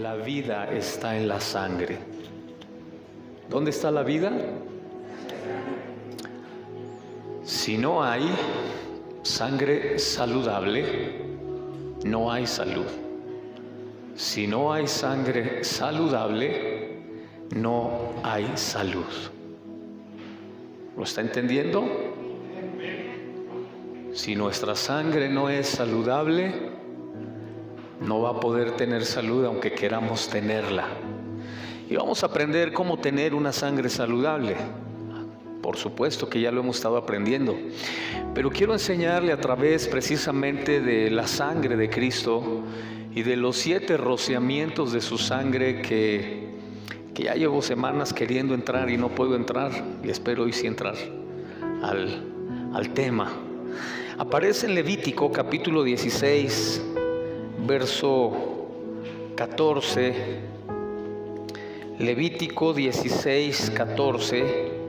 la vida está en la sangre. ¿Dónde está la vida? Si no hay sangre saludable, no hay salud. Si no hay sangre saludable, no hay salud. ¿Lo está entendiendo? Si nuestra sangre no es saludable, no va a poder tener salud aunque queramos tenerla. Y vamos a aprender cómo tener una sangre saludable. Por supuesto que ya lo hemos estado aprendiendo, pero quiero enseñarle a través precisamente de la sangre de Cristo y de los 7 rociamientos de su sangre que ya llevo semanas queriendo entrar y no puedo entrar, y espero hoy sí entrar al tema. Aparece en Levítico capítulo 16, verso 14. Levítico 16, 14.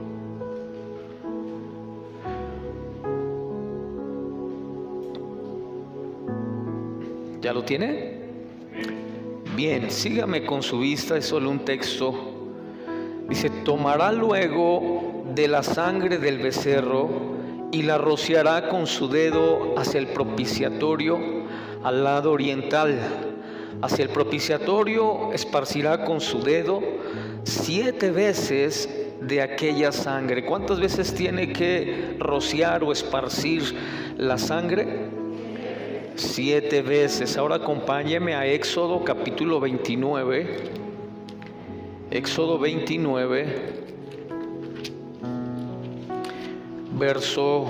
¿Ya lo tiene? Bien, sígame con su vista, es solo un texto. Dice: tomará luego de la sangre del becerro y la rociará con su dedo hacia el propiciatorio al lado oriental. Hacia el propiciatorio esparcirá con su dedo 7 veces de aquella sangre. ¿Cuántas veces tiene que rociar o esparcir la sangre? 7 veces. Ahora acompáñeme a Éxodo capítulo 29. Éxodo 29, verso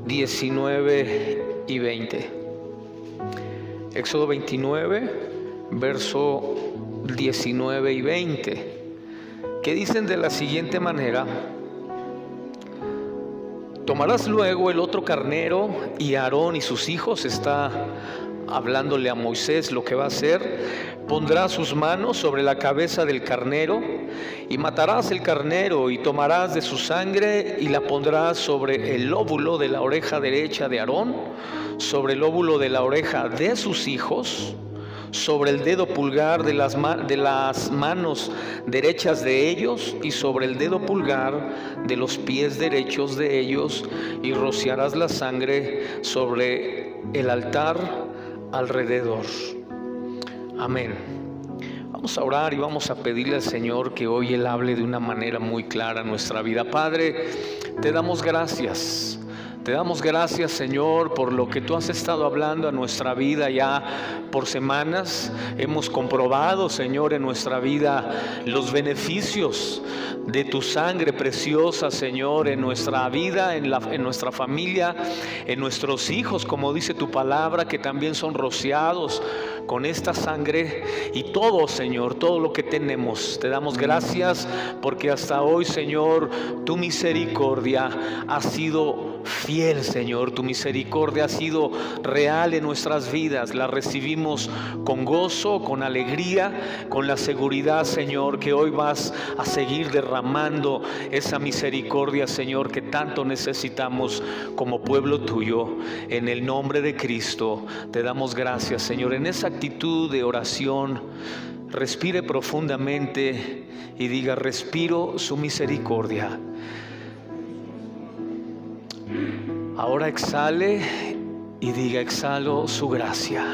19 y 20. Éxodo 29, verso 19 y 20, que dicen de la siguiente manera: tomarás luego el otro carnero, y Aarón y sus hijos, está hablándole a Moisés lo que va a hacer, pondrá sus manos sobre la cabeza del carnero, y matarás el carnero, y tomarás de su sangre y la pondrás sobre el lóbulo de la oreja derecha de Aarón, sobre el lóbulo de la oreja de sus hijos, sobre el dedo pulgar de las manos derechas de ellos, y sobre el dedo pulgar de los pies derechos de ellos, y rociarás la sangre sobre el altar alrededor. Amén. Vamos a orar y vamos a pedirle al Señor que hoy Él hable de una manera muy clara a nuestra vida. Padre, te damos gracias. Te damos gracias, Señor, por lo que tú has estado hablando a nuestra vida ya por semanas. Hemos comprobado, Señor, en nuestra vida los beneficios de tu sangre preciosa, Señor, en nuestra vida, en nuestra familia, en nuestros hijos, como dice tu palabra, que también son rociados con esta sangre. Y todo, Señor, todo lo que tenemos, te damos gracias porque hasta hoy, Señor, tu misericordia ha sido fiel, Señor. Tu misericordia ha sido real en nuestras vidas. La recibimos con gozo, con alegría, con la seguridad, Señor, que hoy vas a seguir derramando esa misericordia, Señor, que tanto necesitamos como pueblo tuyo. En el nombre de Cristo te damos gracias, Señor. En esa actitud de oración, respire profundamente y diga: respiro su misericordia. Ahora exhale y diga: exhalo su gracia.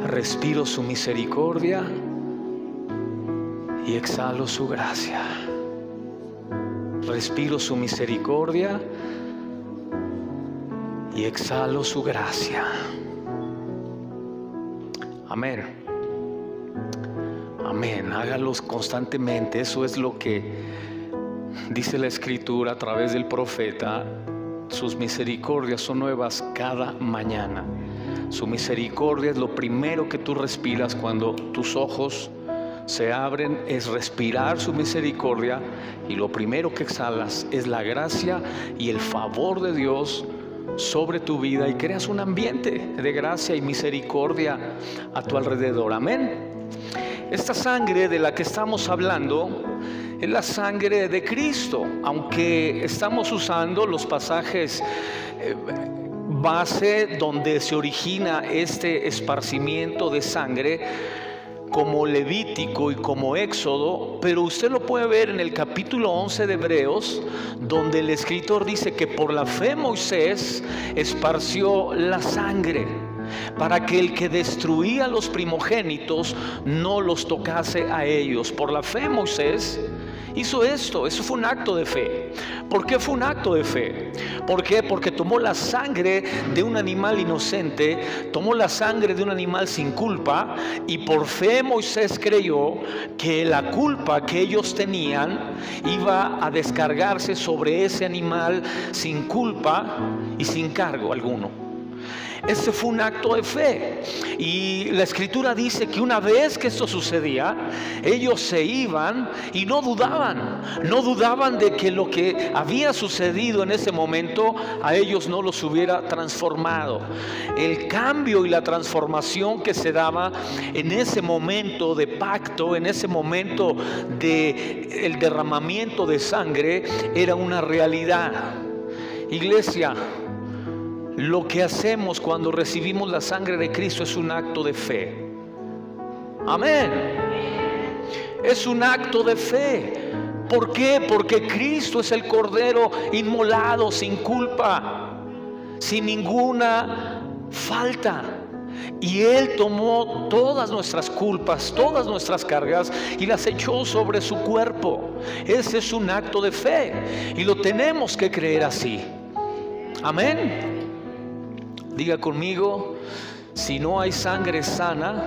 Respiro su misericordia y exhalo su gracia. Respiro su misericordia y exhalo su gracia. Amén. Amén. Hágalos constantemente. Eso es lo que dice la Escritura a través del profeta: sus misericordias son nuevas cada mañana. Su misericordia es lo primero que tú respiras cuando tus ojos se abren, es respirar su misericordia, y lo primero que exhalas es la gracia y el favor de Dios sobre tu vida, y creas un ambiente de gracia y misericordia a tu alrededor. Amén. Esta sangre de la que estamos hablando es la sangre de Cristo. Aunque estamos usando los pasajes base donde se origina este esparcimiento de sangre, como Levítico y como Éxodo, pero usted lo puede ver en el capítulo 11 de Hebreos, donde el escritor dice que por la fe Moisés esparció la sangre para que el que destruía a los primogénitos no los tocase a ellos. Por la fe Moisés hizo esto. Eso fue un acto de fe. ¿Por qué fue un acto de fe? ¿Por qué? Porque tomó la sangre de un animal inocente, tomó la sangre de un animal sin culpa, y por fe Moisés creyó que la culpa que ellos tenían iba a descargarse sobre ese animal sin culpa y sin cargo alguno. Este fue un acto de fe, y la escritura dice que una vez que esto sucedía, ellos se iban y no dudaban de que lo que había sucedido en ese momento a ellos no los hubiera transformado. El cambio y la transformación que se daba en ese momento de pacto, en ese momento de el derramamiento de sangre, era una realidad. Iglesia, lo que hacemos cuando recibimos la sangre de Cristo es un acto de fe. Amén. Es un acto de fe. ¿Por qué? Porque Cristo es el Cordero inmolado sin culpa, sin ninguna falta. Y Él tomó todas nuestras culpas, todas nuestras cargas, y las echó sobre su cuerpo. Ese es un acto de fe, y lo tenemos que creer así. Amén. Diga conmigo: si no hay sangre sana,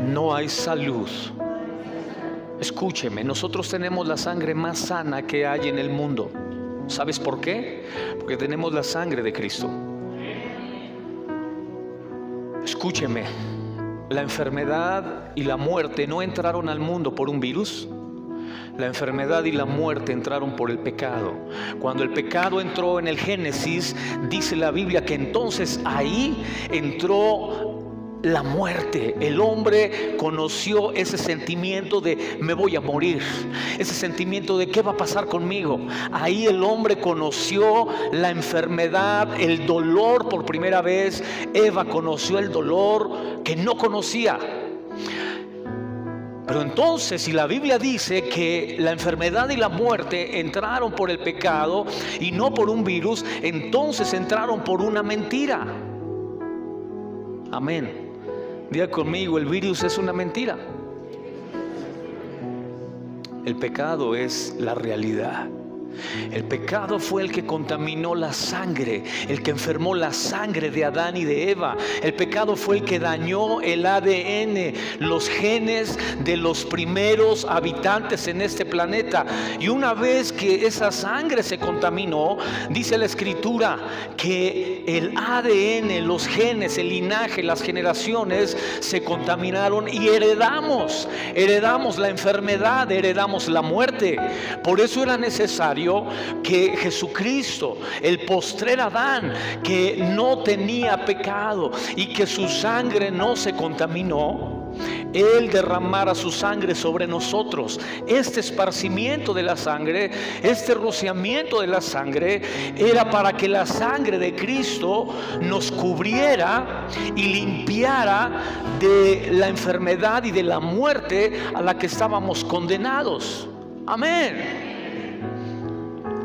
no hay salud. Escúcheme, nosotros tenemos la sangre más sana que hay en el mundo. ¿Sabes por qué? Porque tenemos la sangre de Cristo. Escúcheme, la enfermedad y la muerte no entraron al mundo por un virus. La enfermedad y la muerte entraron por el pecado. Cuando el pecado entró en el Génesis, dice la Biblia que entonces ahí entró la muerte. El hombre conoció ese sentimiento de me voy a morir, ese sentimiento de qué va a pasar conmigo. Ahí el hombre conoció la enfermedad, el dolor por primera vez. Eva conoció el dolor que no conocía. Pero entonces, si la Biblia dice que la enfermedad y la muerte entraron por el pecado y no por un virus, entonces entraron por una mentira. Amén. Diga conmigo: el virus es una mentira. El pecado es la realidad. El pecado fue el que contaminó la sangre, el que enfermó la sangre de Adán y de Eva. El pecado fue el que dañó el ADN, los genes de los primeros habitantes en este planeta. Y una vez que esa sangre se contaminó, dice la escritura que el ADN, los genes, el linaje, las generaciones se contaminaron y heredamos la enfermedad, heredamos la muerte. Por eso era necesario que Jesucristo, el postrer Adán, que no tenía pecado y que su sangre no se contaminó, Él derramara su sangre sobre nosotros. Este esparcimiento de la sangre, este rociamiento de la sangre, era para que la sangre de Cristo nos cubriera y limpiara de la enfermedad y de la muerte a la que estábamos condenados. Amén.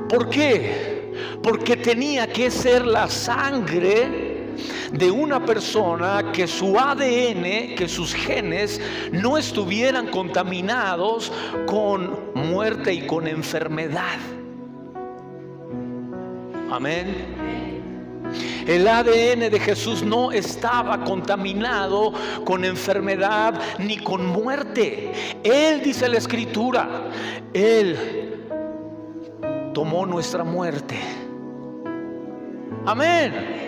¿Por qué? Porque tenía que ser la sangre de una persona que su ADN, que sus genes no estuvieran contaminados con muerte y con enfermedad. Amén. El ADN de Jesús no estaba contaminado con enfermedad ni con muerte. Él, dice la escritura, Él tomó nuestra muerte. Amén.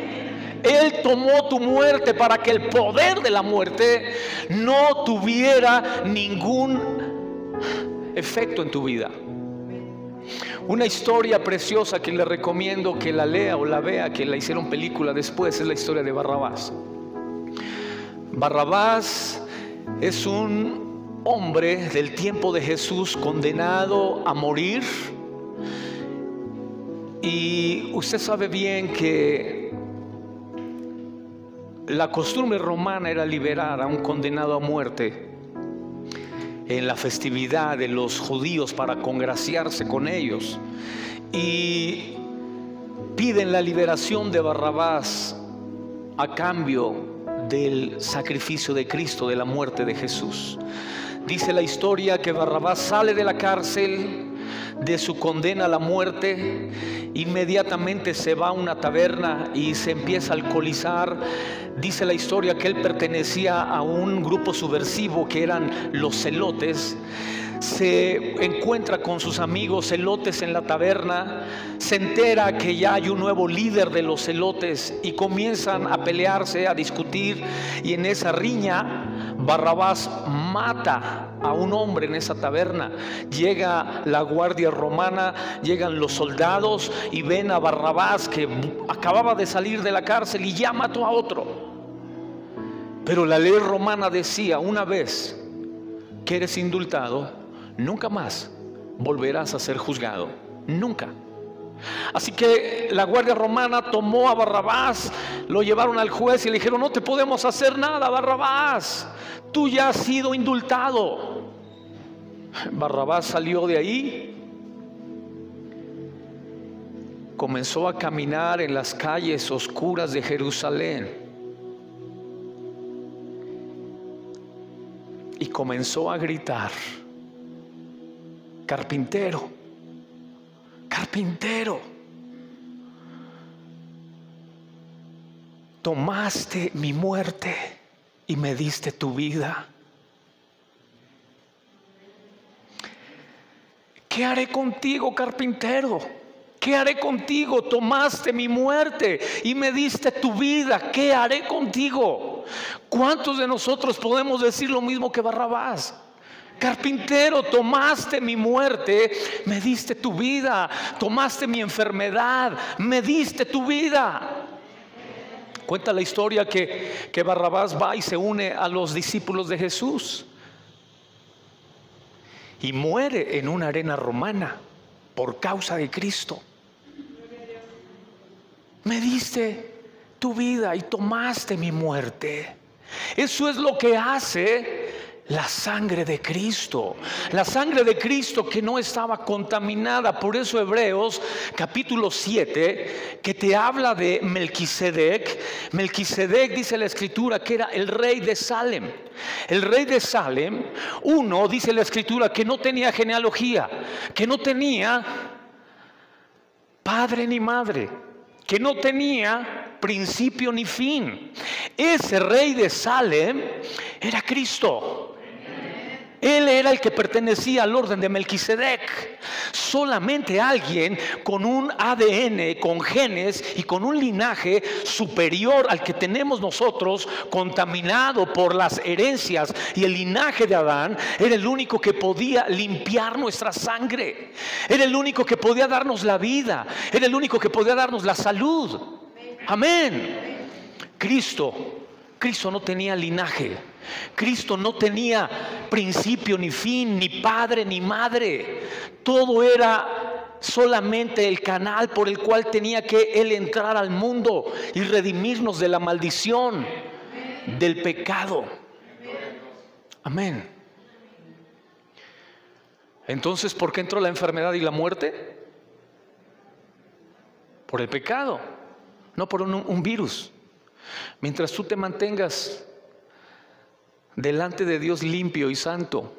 Él tomó tu muerte para que el poder de la muerte no tuviera ningún efecto en tu vida. Una historia preciosa que le recomiendo que la lea o la vea, que la hicieron película después, es la historia de Barrabás. Barrabás es un hombre del tiempo de Jesús condenado a morir. Y usted sabe bien que la costumbre romana era liberar a un condenado a muerte en la festividad de los judíos para congraciarse con ellos, y piden la liberación de Barrabás a cambio del sacrificio de Cristo, de la muerte de Jesús. Dice la historia que Barrabás sale de la cárcel, de su condena a la muerte, inmediatamente se va a una taberna y se empieza a alcoholizar. Dice la historia que él pertenecía a un grupo subversivo que eran los celotes. Se encuentra con sus amigos celotes en la taberna, se entera que ya hay un nuevo líder de los celotes y comienzan a pelearse, a discutir, y en esa riña Barrabás mata a un hombre en esa taberna. Llega la guardia romana, llegan los soldados y ven a Barrabás que acababa de salir de la cárcel y ya mató a otro. Pero la ley romana decía: una vez que eres indultado, nunca más volverás a ser juzgado, nunca. Así que la guardia romana tomó a Barrabás, lo llevaron al juez y le dijeron: no te podemos hacer nada, Barrabás, tú ya has sido indultado. Barrabás salió de ahí, comenzó a caminar en las calles oscuras de Jerusalén y comenzó a gritar: carpintero, carpintero, tomaste mi muerte y me diste tu vida. ¿Qué haré contigo, carpintero? ¿Qué haré contigo? Tomaste mi muerte y me diste tu vida. ¿Qué haré contigo? ¿Cuántos de nosotros podemos decir lo mismo que Barrabás? Carpintero, tomaste mi muerte, me diste tu vida. Tomaste mi enfermedad, me diste tu vida. Cuenta la historia que Barrabás va y se une a los discípulos de Jesús y muere en una arena romana por causa de Cristo. Me diste tu vida y tomaste mi muerte. Eso es lo que hace la sangre de Cristo. La sangre de Cristo que no estaba contaminada. Por eso Hebreos capítulo 7, que te habla de Melquisedec. Melquisedec, dice la escritura, que era el rey de Salem. El rey de Salem, uno, dice la escritura, que no tenía genealogía, que no tenía padre ni madre, que no tenía principio ni fin. Ese rey de Salem era Cristo. Él era el que pertenecía al orden de Melquisedec. Solamente alguien con un ADN, con genes y con un linaje superior al que tenemos nosotros, contaminado por las herencias y el linaje de Adán, era el único que podía limpiar nuestra sangre. Era el único que podía darnos la vida. Era el único que podía darnos la salud. Amén. Cristo no tenía linaje. Cristo no tenía principio ni fin, ni padre ni madre. Todo era solamente el canal por el cual tenía que Él entrar al mundo y redimirnos de la maldición, del pecado. Amén. Entonces, ¿por qué entró la enfermedad y la muerte? Por el pecado, no por un virus. Mientras tú te mantengas delante de Dios limpio y santo,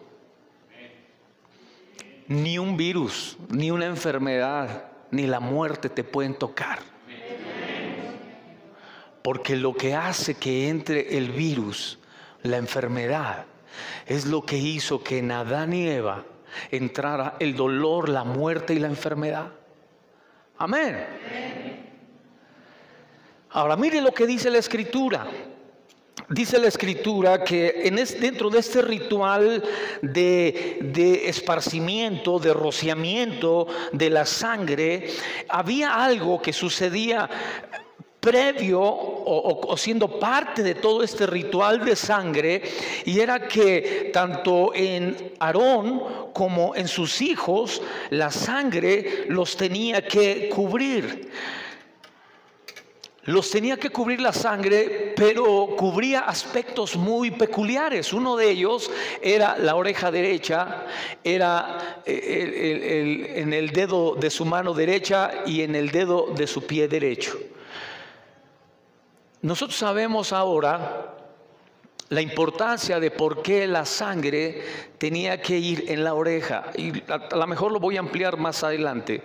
ni un virus, ni una enfermedad, ni la muerte te pueden tocar. Porque lo que hace que entre el virus, la enfermedad, es lo que hizo que en Adán y Eva entrara el dolor, la muerte y la enfermedad. Amén. Ahora mire lo que dice la escritura. Dice la escritura que dentro de este ritual de esparcimiento, de rociamiento de la sangre, había algo que sucedía previo o siendo parte de todo este ritual de sangre, y era que tanto en Aarón como en sus hijos la sangre los tenía que cubrir. Los tenía que cubrir la sangre, pero cubría aspectos muy peculiares. Uno de ellos era la oreja derecha, era en el dedo de su mano derecha y en el dedo de su pie derecho. Nosotros sabemos ahora la importancia de por qué la sangre tenía que ir en la oreja, y a lo mejor lo voy a ampliar más adelante.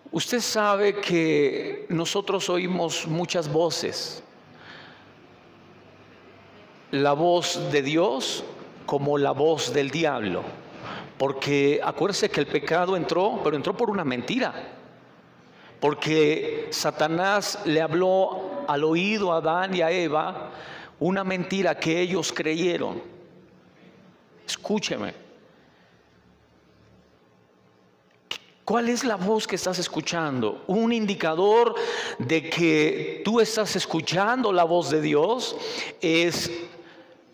Usted sabe que nosotros oímos muchas voces, la voz de Dios como la voz del diablo, porque acuérdese que el pecado entró, pero entró por una mentira, porque Satanás le habló al oído a Adán y a Eva una mentira que ellos creyeron. Escúcheme. ¿Cuál es la voz que estás escuchando? Un indicador de que tú estás escuchando la voz de Dios es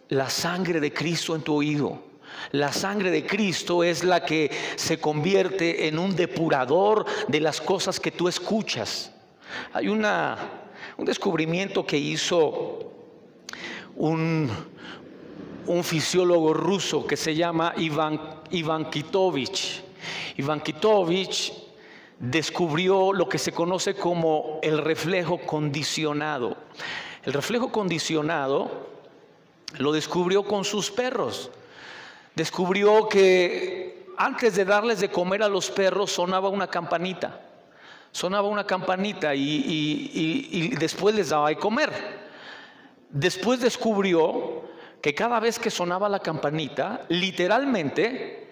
la sangre de Cristo en tu oído. La sangre de Cristo es la que se convierte en un depurador de las cosas que tú escuchas. Hay un descubrimiento que hizo un fisiólogo ruso que se llama Ivan Kitovich. Ivan Kitovich descubrió lo que se conoce como el reflejo condicionado. El reflejo condicionado lo descubrió con sus perros. Descubrió que antes de darles de comer a los perros sonaba una campanita. Sonaba una campanita y después les daba de comer. Después descubrió que cada vez que sonaba la campanita, literalmente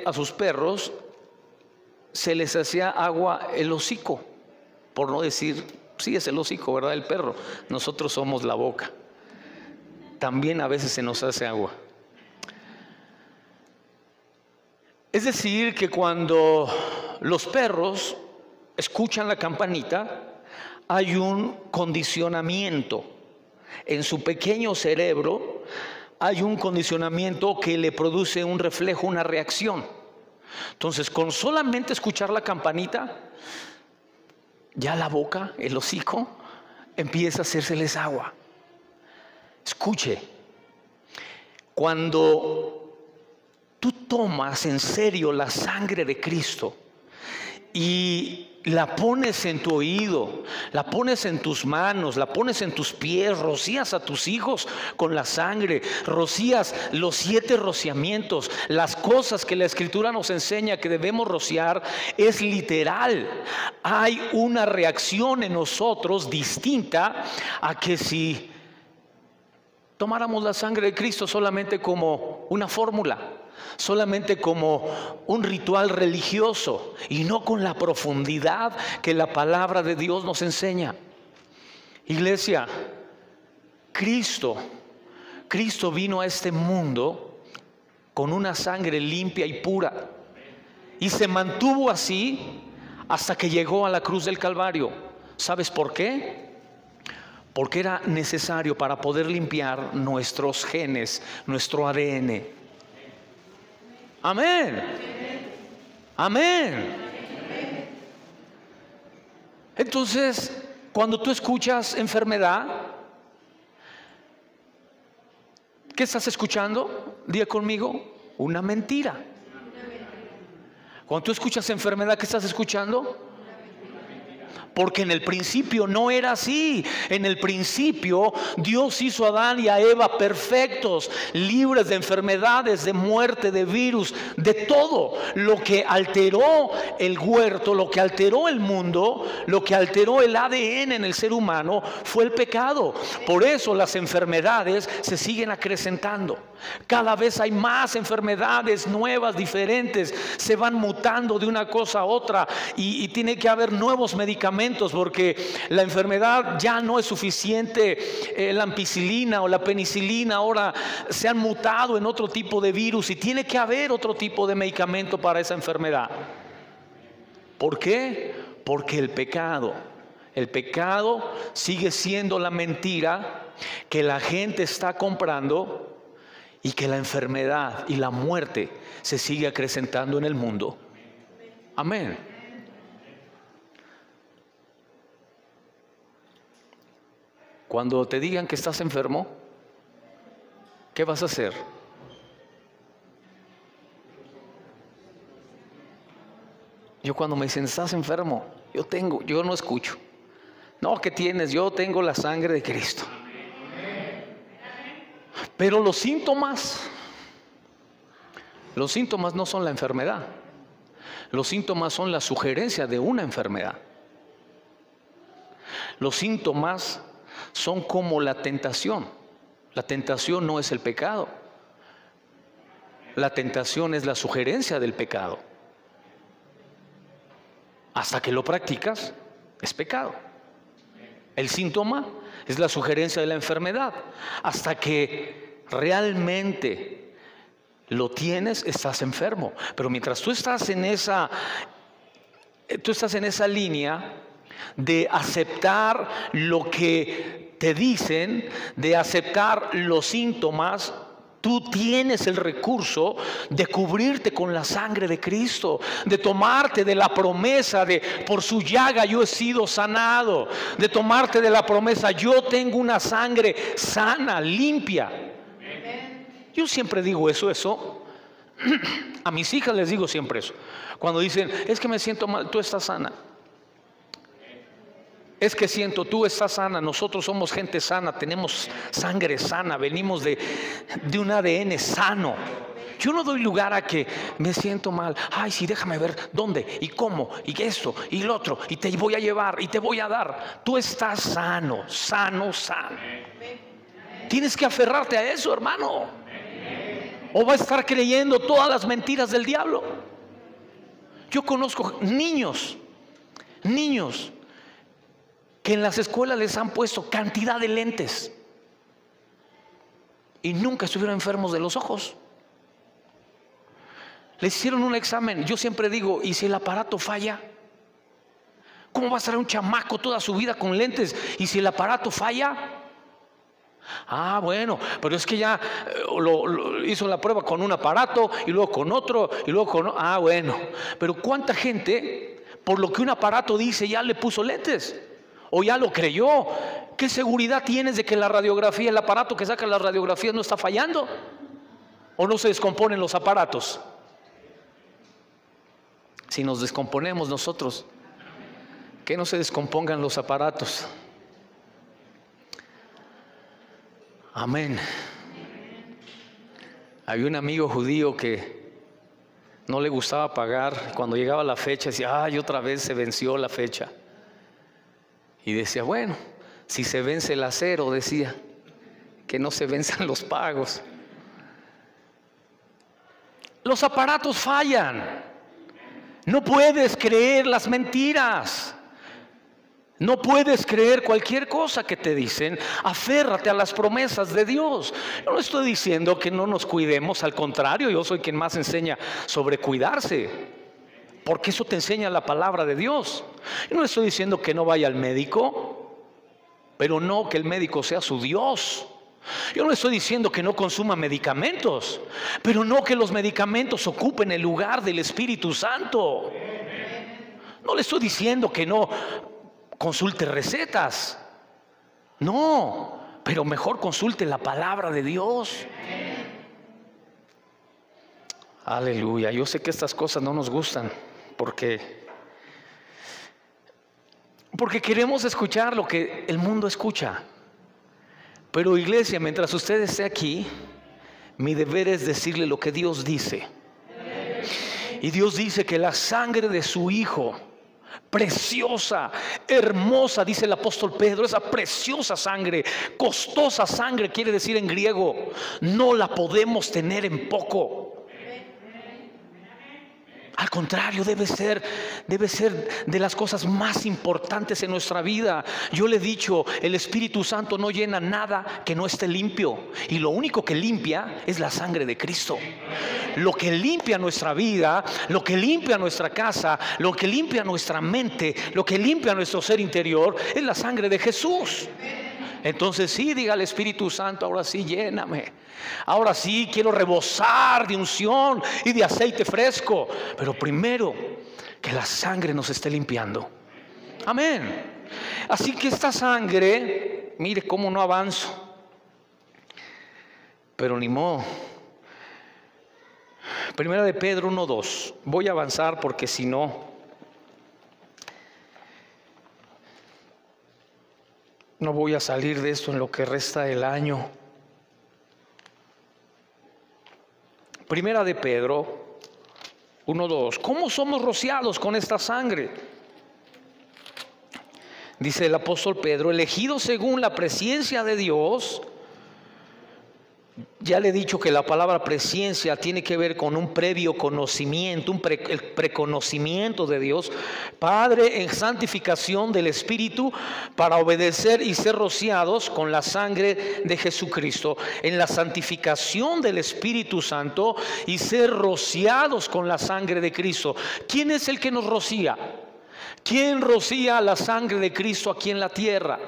a sus perros se les hacía agua el hocico, por no decir, sí es el hocico, ¿verdad? El perro, nosotros somos la boca, también a veces se nos hace agua. Es decir, que cuando los perros escuchan la campanita, hay un condicionamiento en su pequeño cerebro. Hay un condicionamiento que le produce un reflejo, una reacción. Entonces, con solamente escuchar la campanita, ya la boca, el hocico, empieza a hacérseles agua. Escuche, cuando tú tomas en serio la sangre de Cristo y la pones en tu oído, la pones en tus manos, la pones en tus pies, rocías a tus hijos con la sangre, rocías los 7 rociamientos, las cosas que la Escritura nos enseña que debemos rociar, es literal. Hay una reacción en nosotros distinta a que si tomáramos la sangre de Cristo solamente como una fórmula, solamente como un ritual religioso y no con la profundidad que la palabra de Dios nos enseña. Iglesia, Cristo vino a este mundo con una sangre limpia y pura y se mantuvo así hasta que llegó a la cruz del Calvario. ¿Sabes por qué? Porque era necesario para poder limpiar nuestros genes, nuestro ADN. Amén. Amén. Entonces, cuando tú escuchas enfermedad, ¿qué estás escuchando? Diga conmigo, una mentira. Cuando tú escuchas enfermedad, ¿qué estás escuchando? Porque en el principio no era así. En el principio Dios hizo a Adán y a Eva perfectos, libres de enfermedades, de muerte, de virus, de todo. Lo que alteró el huerto, lo que alteró el mundo, lo que alteró el ADN en el ser humano fue el pecado. Por eso las enfermedades se siguen acrecentando. Cada vez hay más enfermedades nuevas, diferentes, se van mutando de una cosa a otra y tiene que haber nuevos medicamentos porque la enfermedad ya no es suficiente. La ampicilina o la penicilina ahora se han mutado en otro tipo de virus y tiene que haber otro tipo de medicamento para esa enfermedad. ¿Por qué? Porque el pecado El pecado sigue siendo la mentira que la gente está comprando y que la enfermedad y la muerte se sigue acrecentando en el mundo. Amén. Cuando te digan que estás enfermo, ¿qué vas a hacer? Yo cuando me dicen, estás enfermo, yo no escucho. No, ¿qué tienes? Yo tengo la sangre de Cristo. Pero los síntomas no son la enfermedad. Los síntomas son la sugerencia de una enfermedad. Los síntomas son como la tentación. La tentación no es el pecado. La tentación es la sugerencia del pecado. Hasta que lo practicas, es pecado. El síntoma es la sugerencia de la enfermedad. Hasta que realmente lo tienes, estás enfermo. Pero mientras tú estás en esa línea de aceptar lo que te dicen, de aceptar los síntomas, tú tienes el recurso de cubrirte con la sangre de Cristo, de tomarte de la promesa de por su llaga yo he sido sanado, de tomarte de la promesa yo tengo una sangre sana, limpia. Yo siempre digo eso. A mis hijas les digo siempre eso. Cuando dicen, es que me siento mal, tú estás sana. Es que siento, tú estás sana, nosotros somos gente sana, tenemos sangre sana, venimos de un ADN sano. Yo no doy lugar a que me siento mal. Ay, sí, déjame ver dónde y cómo y esto y lo otro y te voy a llevar y te voy a dar. Tú estás sano. Tienes que aferrarte a eso, hermano. O va a estar creyendo todas las mentiras del diablo. Yo conozco niños que en las escuelas les han puesto cantidad de lentes y nunca estuvieron enfermos de los ojos. Les hicieron un examen. Yo siempre digo, ¿y si el aparato falla? ¿Cómo va a estar un chamaco toda su vida con lentes? ¿Y si el aparato falla? Ah, bueno, pero es que ya lo hizo la prueba con un aparato y luego con otro y luego con... Ah, bueno, pero ¿cuánta gente por lo que un aparato dice ya le puso lentes? O ya lo creyó. ¿Qué seguridad tienes de que la radiografía, el aparato que saca las radiografías no está fallando? ¿O no se descomponen los aparatos? Si nos descomponemos nosotros, que no se descompongan los aparatos. Amén. Había un amigo judío que no le gustaba pagar. Cuando llegaba la fecha decía, ay, otra vez se venció la fecha. Y decía, bueno, si se vence el acero, decía, que no se venzan los pagos. Los aparatos fallan. No puedes creer las mentiras. No puedes creer cualquier cosa que te dicen. Aférrate a las promesas de Dios. Yo no estoy diciendo que no nos cuidemos, al contrario, yo soy quien más enseña sobre cuidarse. Porque eso te enseña la palabra de Dios. Yo no estoy diciendo que no vaya al médico, pero no que el médico sea su Dios. Yo no estoy diciendo que no consuma medicamentos, pero no que los medicamentos ocupen el lugar del Espíritu Santo. No le estoy diciendo que no consulte recetas. No, pero mejor consulte la palabra de Dios. Aleluya. Yo sé que estas cosas no nos gustan porque queremos escuchar lo que el mundo escucha. Pero iglesia, mientras usted esté aquí, mi deber es decirle lo que Dios dice. Y Dios dice que la sangre de su Hijo, preciosa, hermosa, dice el apóstol Pedro, esa preciosa sangre, costosa sangre quiere decir en griego, no la podemos tener en poco. Al contrario, debe ser de las cosas más importantes en nuestra vida. Yo le he dicho, el Espíritu Santo no llena nada que no esté limpio. Y lo único que limpia es la sangre de Cristo. Lo que limpia nuestra vida, lo que limpia nuestra casa, lo que limpia nuestra mente, lo que limpia nuestro ser interior, es la sangre de Jesús. Entonces sí, diga al Espíritu Santo, ahora sí, lléname. Ahora sí, quiero rebosar de unción y de aceite fresco. Pero primero, que la sangre nos esté limpiando. Amén. Así que esta sangre, mire cómo no avanzo. Pero ni modo. Primera de Pedro 1:2. Voy a avanzar porque si no, no voy a salir de esto en lo que resta del año. Primera de Pedro 1:2. ¿Cómo somos rociados con esta sangre? Dice el apóstol Pedro, elegidos según la presciencia de Dios. Ya le he dicho que la palabra presciencia tiene que ver con un previo conocimiento, el preconocimiento de Dios, Padre, en santificación del Espíritu, para obedecer y ser rociados con la sangre de Jesucristo, en la santificación del Espíritu Santo y ser rociados con la sangre de Cristo. ¿Quién es el que nos rocía? ¿Quién rocía la sangre de Cristo aquí en la tierra?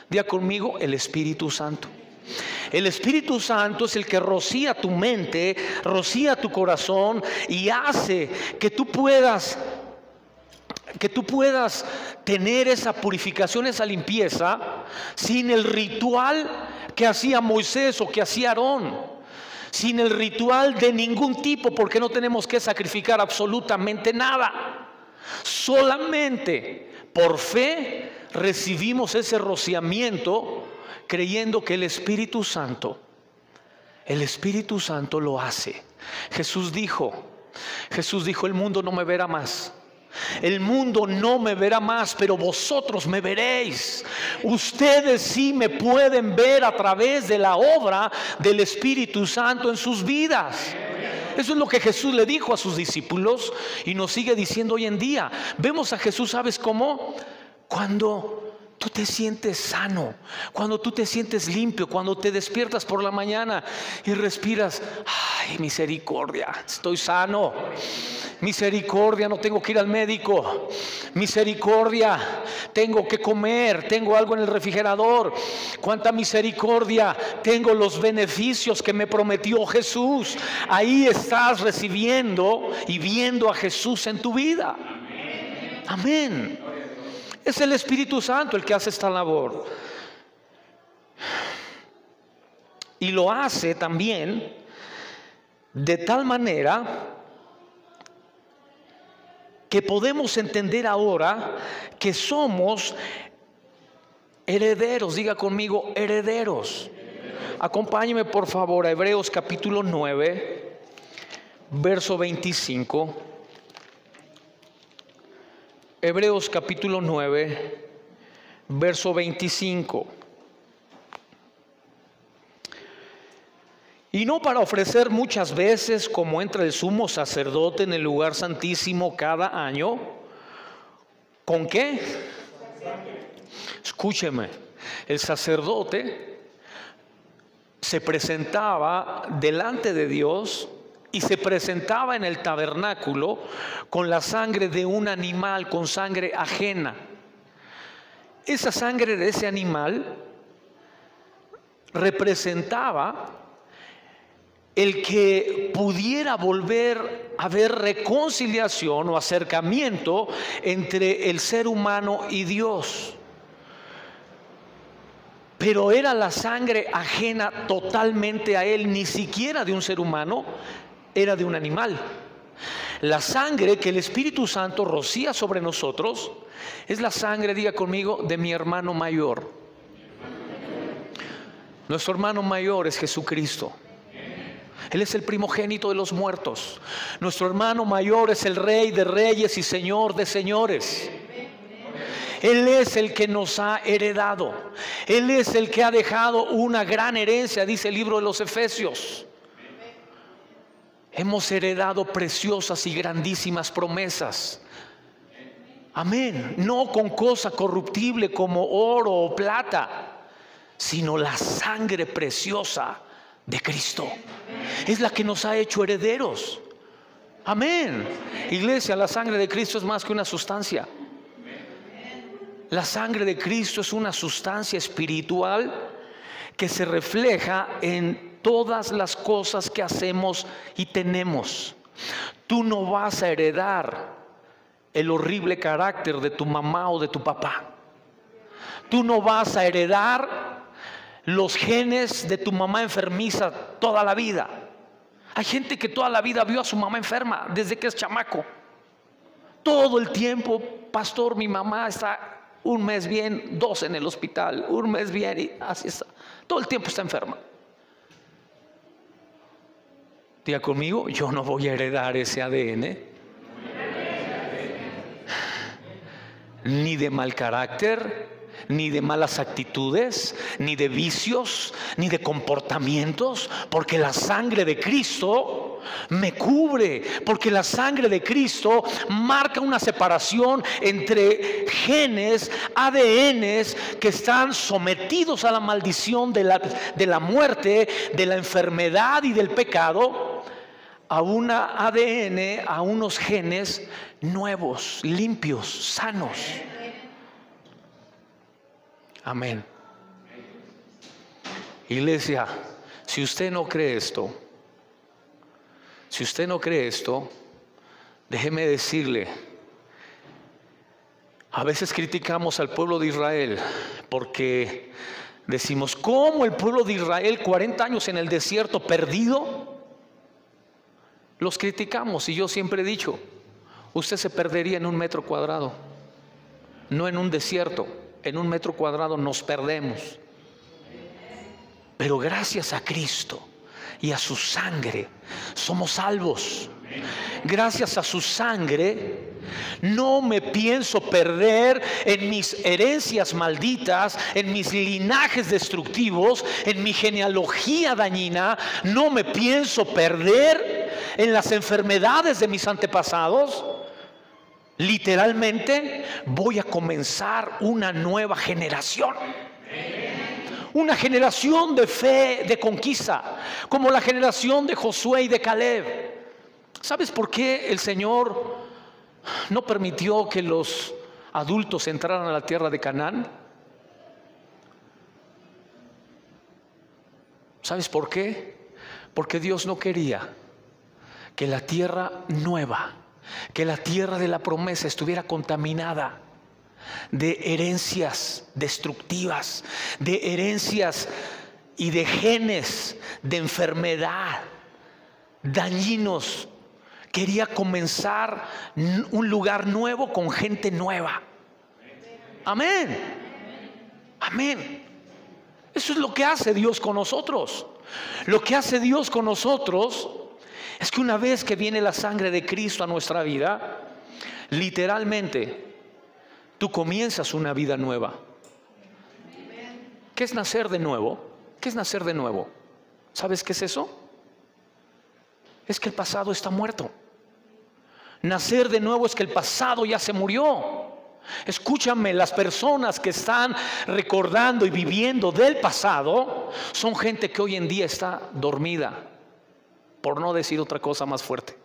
Diga conmigo, el Espíritu Santo. El Espíritu Santo es el que rocía tu mente, rocía tu corazón y hace que tú puedas tener esa purificación, esa limpieza, sin el ritual que hacía Moisés o que hacía Aarón, sin el ritual de ningún tipo, porque no tenemos que sacrificar absolutamente nada. Solamente por fe recibimos ese rociamiento, creyendo que el Espíritu Santo lo hace. Jesús dijo, el mundo no me verá más. El mundo no me verá más, pero vosotros me veréis. Ustedes sí me pueden ver a través de la obra del Espíritu Santo en sus vidas. Eso es lo que Jesús le dijo a sus discípulos y nos sigue diciendo hoy en día. Vemos a Jesús, ¿sabes cómo? Cuando tú te sientes sano, cuando tú te sientes limpio, cuando te despiertas por la mañana y respiras, ay, misericordia, estoy sano, misericordia, no tengo que ir al médico, misericordia, tengo que comer, tengo algo en el refrigerador, cuánta misericordia, tengo los beneficios que me prometió Jesús. Ahí estás recibiendo y viendo a Jesús en tu vida. Amén. Es el Espíritu Santo el que hace esta labor. Y lo hace también de tal manera que podemos entender ahora que somos herederos. Diga conmigo, herederos. Acompáñeme por favor a Hebreos capítulo 9, verso 25. Hebreos capítulo 9, verso 25. Y no para ofrecer muchas veces como entra el sumo sacerdote en el lugar santísimo cada año. ¿Con qué? Escúcheme, el sacerdote se presentaba delante de Dios y se presentaba en el tabernáculo con la sangre de un animal, con sangre ajena. Esa sangre de ese animal representaba el que pudiera volver a haber reconciliación o acercamiento entre el ser humano y Dios. Pero era la sangre ajena totalmente a él, ni siquiera de un ser humano, era de un animal. La sangre que el Espíritu Santo rocía sobre nosotros es la sangre, diga conmigo, de mi hermano mayor. Nuestro hermano mayor es Jesucristo. Él es el primogénito de los muertos. Nuestro hermano mayor es el Rey de reyes y Señor de señores. Él es el que nos ha heredado. Él es el que ha dejado una gran herencia, dice el libro de los Efesios. Hemos heredado preciosas y grandísimas promesas. Amén. No con cosa corruptible como oro o plata, sino la sangre preciosa de Cristo. Es la que nos ha hecho herederos. Amén. Iglesia, la sangre de Cristo es más que una sustancia. La sangre de Cristo es una sustancia espiritual que se refleja en todas las cosas que hacemos y tenemos. Tú no vas a heredar el horrible carácter de tu mamá o de tu papá. Tú no vas a heredar los genes de tu mamá enfermiza toda la vida. Hay gente que toda la vida vio a su mamá enferma desde que es chamaco. Todo el tiempo, pastor, mi mamá está un mes bien, 2 en el hospital, un mes bien, y así está. Todo el tiempo está enferma. Diga conmigo, yo no voy a heredar ese ADN, ni de mal carácter, ni de malas actitudes, ni de vicios, ni de comportamientos, porque la sangre de Cristo me cubre, porque la sangre de Cristo marca una separación entre genes, ADNs que están sometidos a la maldición de la muerte, de la enfermedad y del pecado, a una ADN, a unos genes nuevos, limpios, sanos. Amén. Iglesia, si usted no cree esto, déjeme decirle, a veces criticamos al pueblo de Israel porque decimos, ¿cómo el pueblo de Israel 40 años en el desierto perdido? Los criticamos, y yo siempre he dicho, usted se perdería en 1 metro cuadrado, no en un desierto. En 1 metro cuadrado nos perdemos. Pero gracias a Cristo y a su sangre somos salvos. Gracias a su sangre no me pienso perder en mis herencias malditas, en mis linajes destructivos, en mi genealogía dañina. No me pienso perder en las enfermedades de mis antepasados. Literalmente voy a comenzar una nueva generación. Una generación de fe, de conquista, como la generación de Josué y de Caleb. ¿Sabes por qué el Señor no permitió que los adultos entraran a la tierra de Canaán? ¿Sabes por qué? Porque Dios no quería que la tierra nueva, que la tierra de la promesa estuviera contaminada de herencias destructivas, de herencias y de genes de enfermedad dañinos. Quería comenzar un lugar nuevo con gente nueva. Amén. Amén. Eso es lo que hace Dios con nosotros. Lo que hace Dios con nosotros es que una vez que viene la sangre de Cristo a nuestra vida, literalmente tú comienzas una vida nueva. ¿Qué es nacer de nuevo? ¿Qué es nacer de nuevo? ¿Sabes qué es eso? Es que el pasado está muerto. Nacer de nuevo es que el pasado ya se murió. Escúchame, las personas que están recordando y viviendo del pasado son gente que hoy en día está dormida, por no decir otra cosa más fuerte,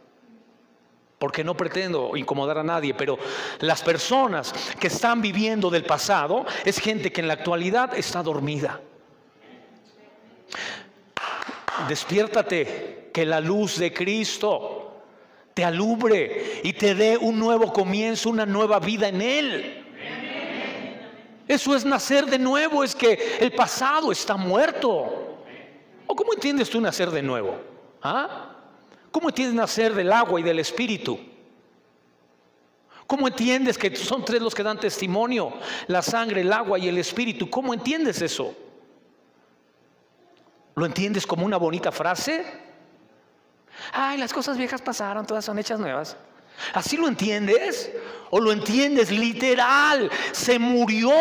porque no pretendo incomodar a nadie, pero las personas que están viviendo del pasado es gente que en la actualidad está dormida. Despiértate, que la luz de Cristo te alumbre y te dé un nuevo comienzo, una nueva vida en Él. Eso es nacer de nuevo, es que el pasado está muerto. ¿O cómo entiendes tú nacer de nuevo? ¿Ah? ¿Cómo entiendes nacer del agua y del espíritu? ¿Cómo entiendes que son 3 los que dan testimonio? La sangre, el agua y el espíritu. ¿Cómo entiendes eso? ¿Lo entiendes como una bonita frase? Ay, las cosas viejas pasaron, todas son hechas nuevas. ¿Así lo entiendes? ¿O lo entiendes literal? Se murió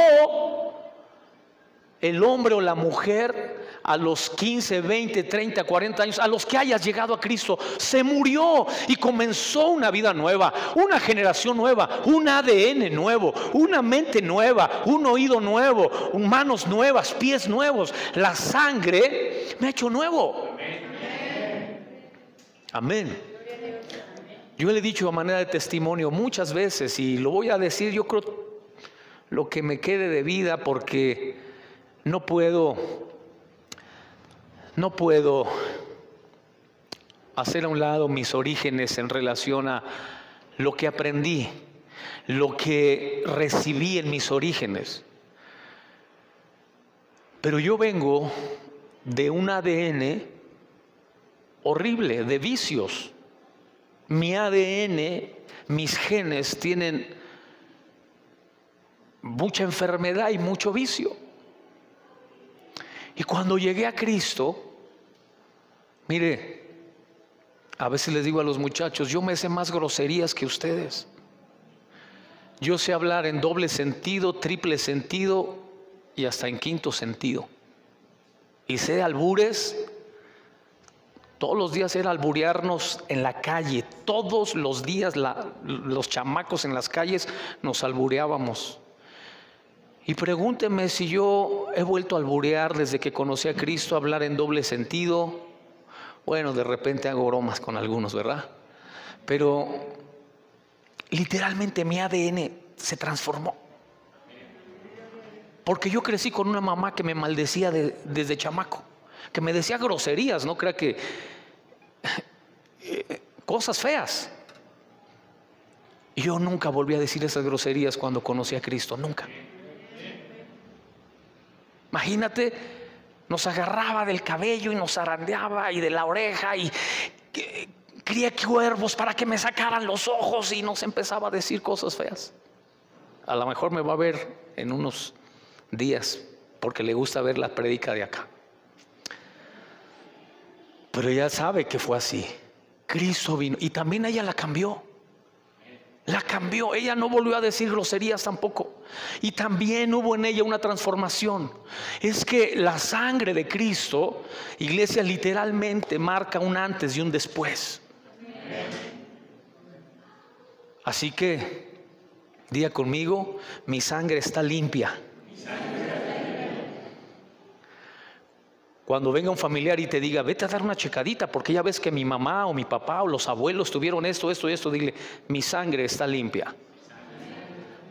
el hombre o la mujer a los 15, 20, 30, 40 años, a los que hayas llegado a Cristo, se murió y comenzó una vida nueva, una generación nueva, un ADN nuevo, una mente nueva, un oído nuevo, manos nuevas, pies nuevos. La sangre me ha hecho nuevo. Amén. Yo le he dicho a manera de testimonio muchas veces, y lo voy a decir, yo creo lo que me quede de vida, porque no puedo hacer a un lado mis orígenes en relación a lo que aprendí, lo que recibí en mis orígenes. Pero yo vengo de un ADN horrible, de vicios. Mi ADN, mis genes tienen mucha enfermedad y mucho vicio. Y cuando llegué a Cristo, mire, a veces les digo a los muchachos, yo me sé más groserías que ustedes. Yo sé hablar en doble sentido, triple sentido y hasta en quinto sentido. Y sé albures. Todos los días era alburearnos en la calle. Todos los días los chamacos en las calles nos albureábamos. Y pregúnteme si yo he vuelto a alburear desde que conocí a Cristo, hablar en doble sentido. Bueno, de repente hago bromas con algunos, ¿verdad? Pero literalmente mi ADN se transformó. Porque yo crecí con una mamá que me maldecía desde chamaco, que me decía groserías, no crea que cosas feas. Y yo nunca volví a decir esas groserías cuando conocí a Cristo, nunca. Imagínate, nos agarraba del cabello y nos zarandeaba y de la oreja y cría cuervos para que me sacaran los ojos, y nos empezaba a decir cosas feas. A lo mejor me va a ver en unos días porque le gusta ver la prédica de acá. Pero ella sabe que fue así. Cristo vino y también ella la cambió. La cambió, ella no volvió a decir groserías tampoco. Y también hubo en ella una transformación. Es que la sangre de Cristo, iglesia, literalmente marca un antes y un después. Así que diga conmigo, mi sangre está limpia. Cuando venga un familiar y te diga, vete a dar una checadita porque ya ves que mi mamá o mi papá o los abuelos tuvieron esto, esto y esto, dile, mi sangre está limpia.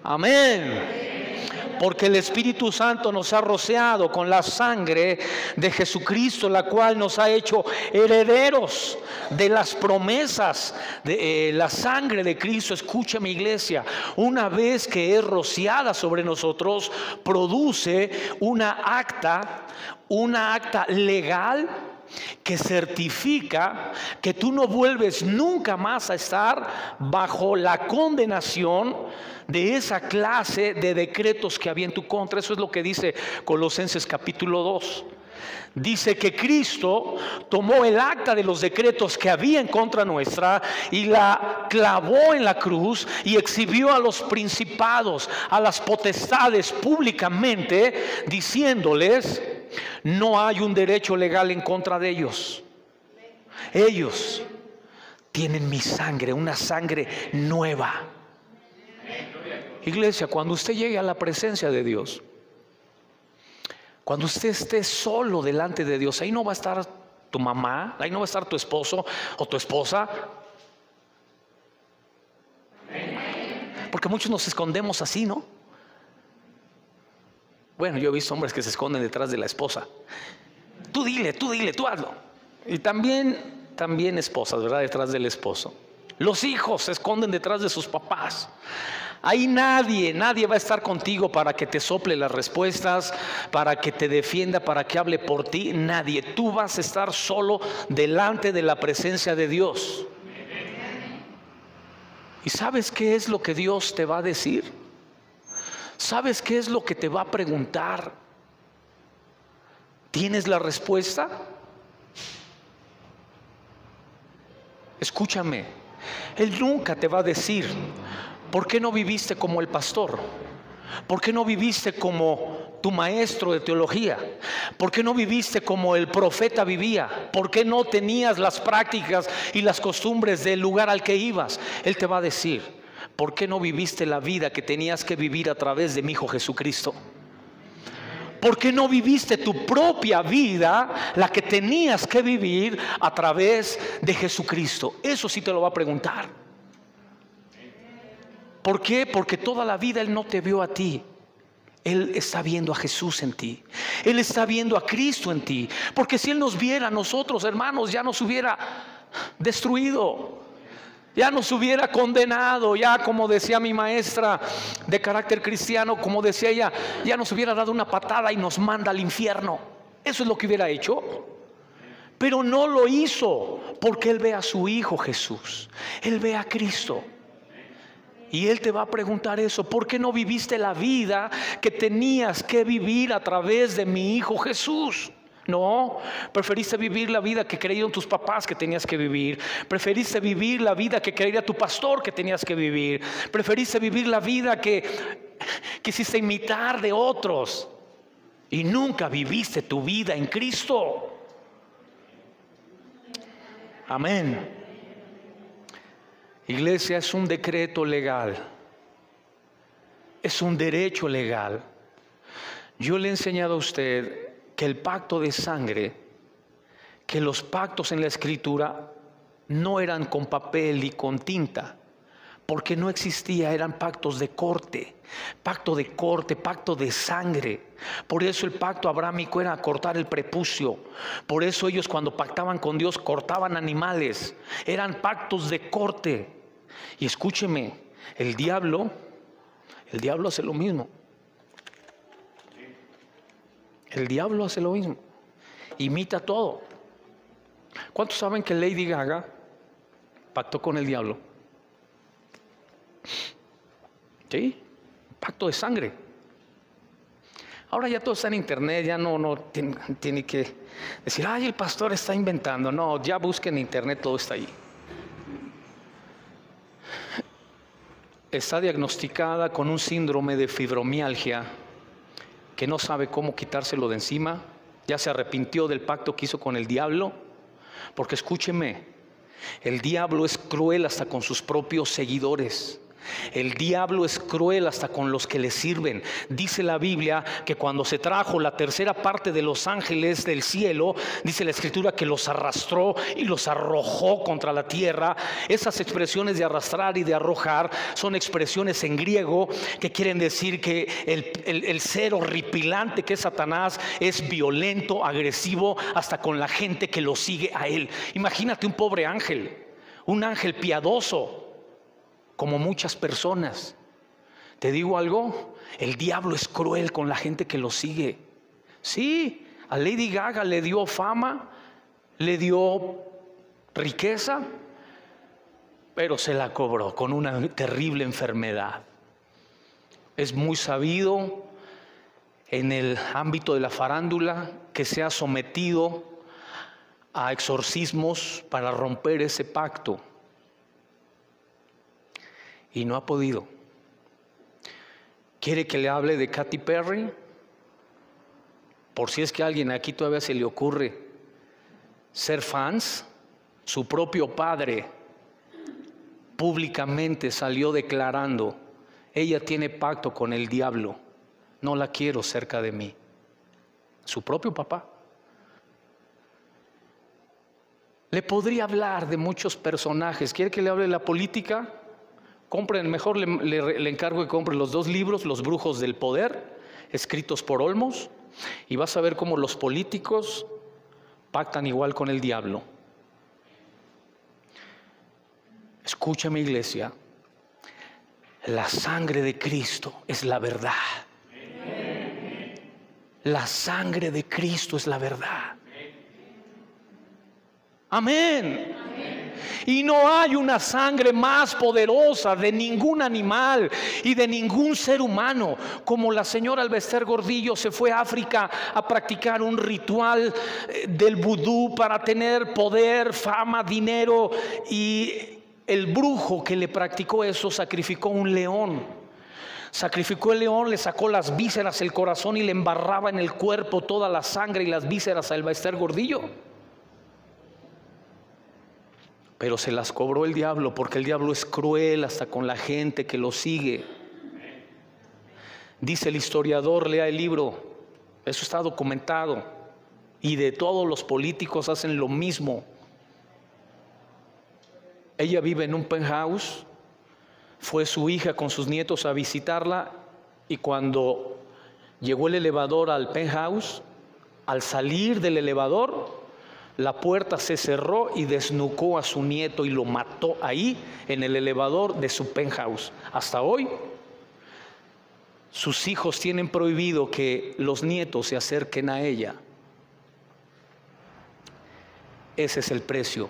Amén. Porque el Espíritu Santo nos ha rociado con la sangre de Jesucristo, la cual nos ha hecho herederos de las promesas de la sangre de Cristo. Escucha, mi iglesia, una vez que es rociada sobre nosotros, produce una acta legal que certifica que tú no vuelves nunca más a estar bajo la condenación de esa clase de decretos que había en tu contra. Eso es lo que dice Colosenses capítulo 2. Dice que Cristo tomó el acta de los decretos que había en contra nuestra y la clavó en la cruz y exhibió a los principados, a las potestades públicamente, diciéndoles: no hay un derecho legal en contra de ellos. Ellos tienen mi sangre, una sangre nueva. Iglesia, cuando usted llegue a la presencia de Dios, cuando usted esté solo delante de Dios, ahí no va a estar tu mamá, ahí no va a estar tu esposo o tu esposa. Porque muchos nos escondemos así, ¿no? Bueno, yo he visto hombres que se esconden detrás de la esposa. Tú dile, tú hazlo. Y también esposas, ¿verdad? Detrás del esposo. Los hijos se esconden detrás de sus papás. Ahí nadie va a estar contigo para que te sople las respuestas, para que te defienda, para que hable por ti. Nadie. Tú vas a estar solo delante de la presencia de Dios. ¿Y sabes qué es lo que Dios te va a decir? ¿Sabes qué es lo que te va a preguntar? ¿Tienes la respuesta? Escúchame, Él nunca te va a decir: ¿por qué no viviste como el pastor? ¿Por qué no viviste como tu maestro de teología? ¿Por qué no viviste como el profeta vivía? ¿Por qué no tenías las prácticas y las costumbres del lugar al que ibas? Él te va a decir: ¿por qué no viviste la vida que tenías que vivir a través de mi Hijo Jesucristo? ¿Por qué no viviste tu propia vida, la que tenías que vivir a través de Jesucristo? Eso sí te lo va a preguntar. ¿Por qué? Porque toda la vida Él no te vio a ti. Él está viendo a Jesús en ti. Él está viendo a Cristo en ti. Porque si Él nos viera a nosotros, hermanos, ya nos hubiera destruido, ya nos hubiera condenado, ya, como decía mi maestra de carácter cristiano, como decía ella, ya nos hubiera dado una patada y nos manda al infierno. Eso es lo que hubiera hecho. Pero no lo hizo, porque Él ve a su Hijo Jesús. Él ve a Cristo. Y Él te va a preguntar eso: ¿por qué no viviste la vida que tenías que vivir a través de mi Hijo Jesús? No, preferiste vivir la vida que creyeron tus papás que tenías que vivir. Preferiste vivir la vida que creía tu pastor que tenías que vivir. Preferiste vivir la vida que quisiste imitar de otros. Y nunca viviste tu vida en Cristo. Amén. Iglesia, es un decreto legal, es un derecho legal. Yo le he enseñado a usted que el pacto de sangre, que los pactos en la Escritura no eran con papel y con tinta, porque no existía, eran pactos de corte, pacto de sangre. Por eso el pacto abrámico era cortar el prepucio. Por eso ellos, cuando pactaban con Dios, cortaban animales. Eran pactos de corte. Y escúcheme, el diablo hace lo mismo. El diablo hace lo mismo. Imita todo. ¿Cuántos saben que Lady Gaga pactó con el diablo? Sí, pacto de sangre. Ahora ya todo está en internet, ya no tiene que decir: ay, el pastor está inventando. No, ya busquen en internet, todo está ahí. Está diagnosticada con un síndrome de fibromialgia, que no sabe cómo quitárselo de encima. Ya se arrepintió del pacto que hizo con el diablo. Porque escúcheme, el diablo es cruel hasta con sus propios seguidores. El diablo es cruel hasta con los que le sirven. Dice la Biblia que cuando se trajo la tercera parte de los ángeles del cielo, dice la Escritura que los arrastró y los arrojó contra la tierra. Esas expresiones de arrastrar y de arrojar son expresiones en griego que quieren decir que el ser horripilante que es Satanás es violento, agresivo hasta con la gente que lo sigue a él. Imagínate un pobre ángel, un ángel piadoso, como muchas personas. Te digo algo, el diablo es cruel con la gente que lo sigue. Sí, a Lady Gaga le dio fama, le dio riqueza, pero se la cobró con una terrible enfermedad. Es muy sabido en el ámbito de la farándula que se ha sometido a exorcismos para romper ese pacto. Y no ha podido. ¿Quiere que le hable de Katy Perry? Por si es que a alguien aquí todavía se le ocurre ser fans. Su propio padre públicamente salió declarando: ella tiene pacto con el diablo, no la quiero cerca de mí. Su propio papá. Le podría hablar de muchos personajes. ¿Quiere que le hable de la política? Compren, mejor le encargo que compre los 2 libros, Los brujos del poder, escritos por Olmos, y vas a ver cómo los políticos pactan igual con el diablo. Escúchame, iglesia, la sangre de Cristo es la verdad. La sangre de Cristo es la verdad. Amén. Y no hay una sangre más poderosa de ningún animal y de ningún ser humano como la señora Albester Gordillo se fue a África a practicar un ritual del vudú para tener poder, fama, dinero, y el brujo que le practicó eso sacrificó un león. Sacrificó el león, le sacó las vísceras, el corazón y le embarraba en el cuerpo toda la sangre y las vísceras a Elbaester Gordillo. Pero se las cobró el diablo, porque el diablo es cruel hasta con la gente que lo sigue. Dice el historiador, lea el libro, eso está documentado, y de todos los políticos hacen lo mismo. Ella vive en un penthouse. Fue su hija con sus nietos a visitarla, y cuando llegó el elevador al penthouse, al salir del elevador, la puerta se cerró y desnucó a su nieto y lo mató ahí en el elevador de su penthouse. Hasta hoy, sus hijos tienen prohibido que los nietos se acerquen a ella. Ese es el precio.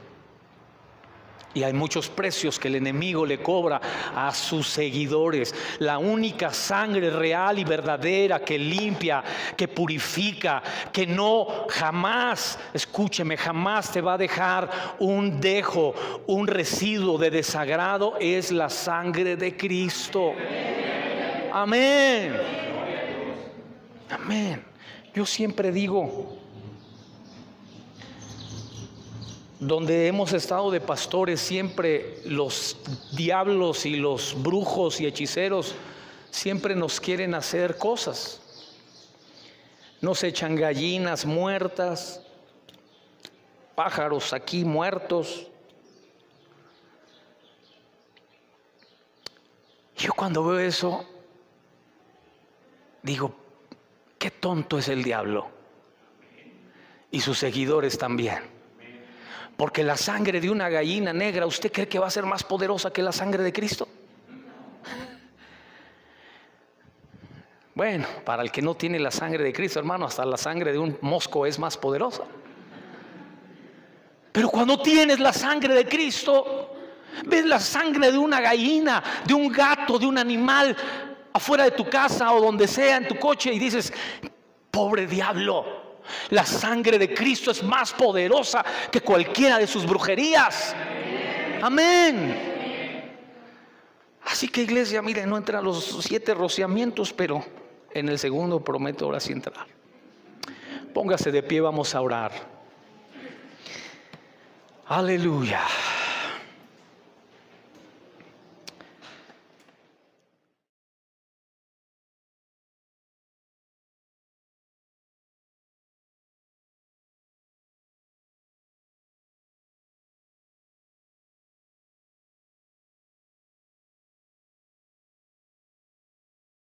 Y hay muchos precios que el enemigo le cobra a sus seguidores. La única sangre real y verdadera que limpia, que purifica, que no jamás, escúcheme, jamás te va a dejar un dejo, un residuo de desagrado, es la sangre de Cristo. Amén. Amén. Yo siempre digo, donde hemos estado de pastores, siempre los diablos y los brujos y hechiceros siempre nos quieren hacer cosas. Nos echan gallinas muertas, pájaros aquí muertos. Yo cuando veo eso, digo, qué tonto es el diablo y sus seguidores también. Porque la sangre de una gallina negra, ¿usted cree que va a ser más poderosa que la sangre de Cristo? Bueno, para el que no tiene la sangre de Cristo, hermano, hasta la sangre de un mosco es más poderosa. Pero cuando tienes la sangre de Cristo, ves la sangre de una gallina, de un gato, de un animal afuera de tu casa o donde sea, en tu coche, y dices, pobre diablo. La sangre de Cristo es más poderosa que cualquiera de sus brujerías. Amén. Así que, iglesia, mire, no entran los 7 rociamientos, pero en el segundo prometo ahora sí entrar. Póngase de pie, vamos a orar. Aleluya.